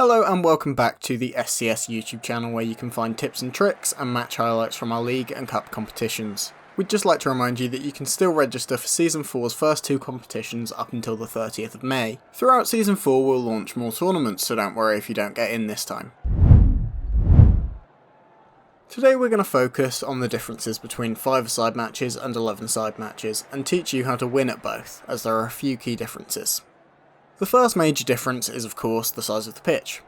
Hello and welcome back to the SCS YouTube channel where you can find tips and tricks and match highlights from our league and cup competitions. We'd just like to remind you that you can still register for Season 4's first two competitions up until the 30th of May. Throughout Season 4 we'll launch more tournaments, so don't worry if you don't get in this time. Today we're going to focus on the differences between 5-a-side matches and 11-a-side matches and teach you how to win at both, as there are a few key differences. The first major difference is of course the size of the pitch.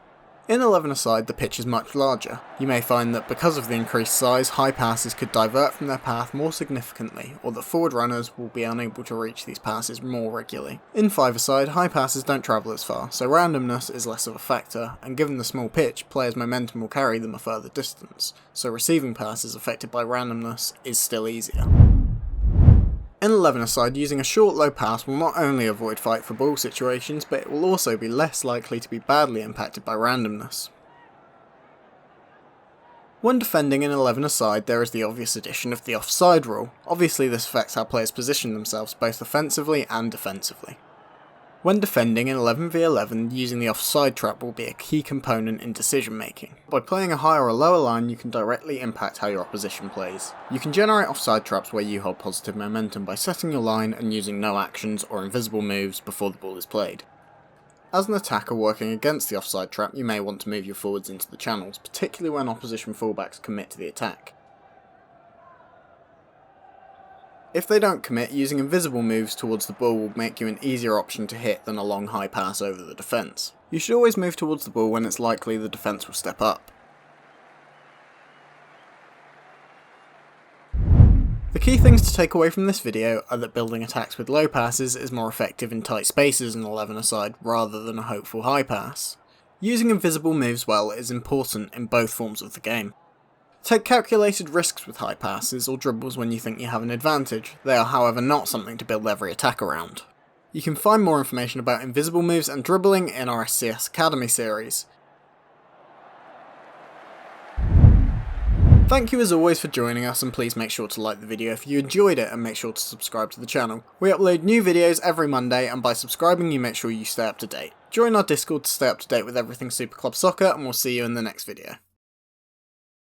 In 11-a-side the pitch is much larger. You may find that because of the increased size, high passes could divert from their path more significantly, or that forward runners will be unable to reach these passes more regularly. In 5-a-side, high passes don't travel as far, so randomness is less of a factor, and given the small pitch, players' momentum will carry them a further distance, so receiving passes affected by randomness is still easier. In 11-a-side, using a short low pass will not only avoid fight for ball situations, but it will also be less likely to be badly impacted by randomness. When defending in 11-a-side, there is the obvious addition of the offside rule. Obviously this affects how players position themselves both offensively and defensively. When defending in 11v11, using the offside trap will be a key component in decision making. By playing a higher or lower line, you can directly impact how your opposition plays. You can generate offside traps where you hold positive momentum by setting your line and using no actions or invisible moves before the ball is played. As an attacker working against the offside trap, you may want to move your forwards into the channels, particularly when opposition fullbacks commit to the attack. If they don't commit, using invisible moves towards the ball will make you an easier option to hit than a long high pass over the defence. You should always move towards the ball when it's likely the defence will step up. The key things to take away from this video are that building attacks with low passes is more effective in tight spaces in 11-a-side rather than a hopeful high pass. Using invisible moves well is important in both forms of the game. Take calculated risks with high passes or dribbles when you think you have an advantage. They are however not something to build every attack around. You can find more information about invisible moves and dribbling in our SCS Academy series. Thank you as always for joining us, and please make sure to like the video if you enjoyed it and make sure to subscribe to the channel. We upload new videos every Monday, and by subscribing you make sure you stay up to date. Join our Discord to stay up to date with everything Super Club Soccer, and we'll see you in the next video.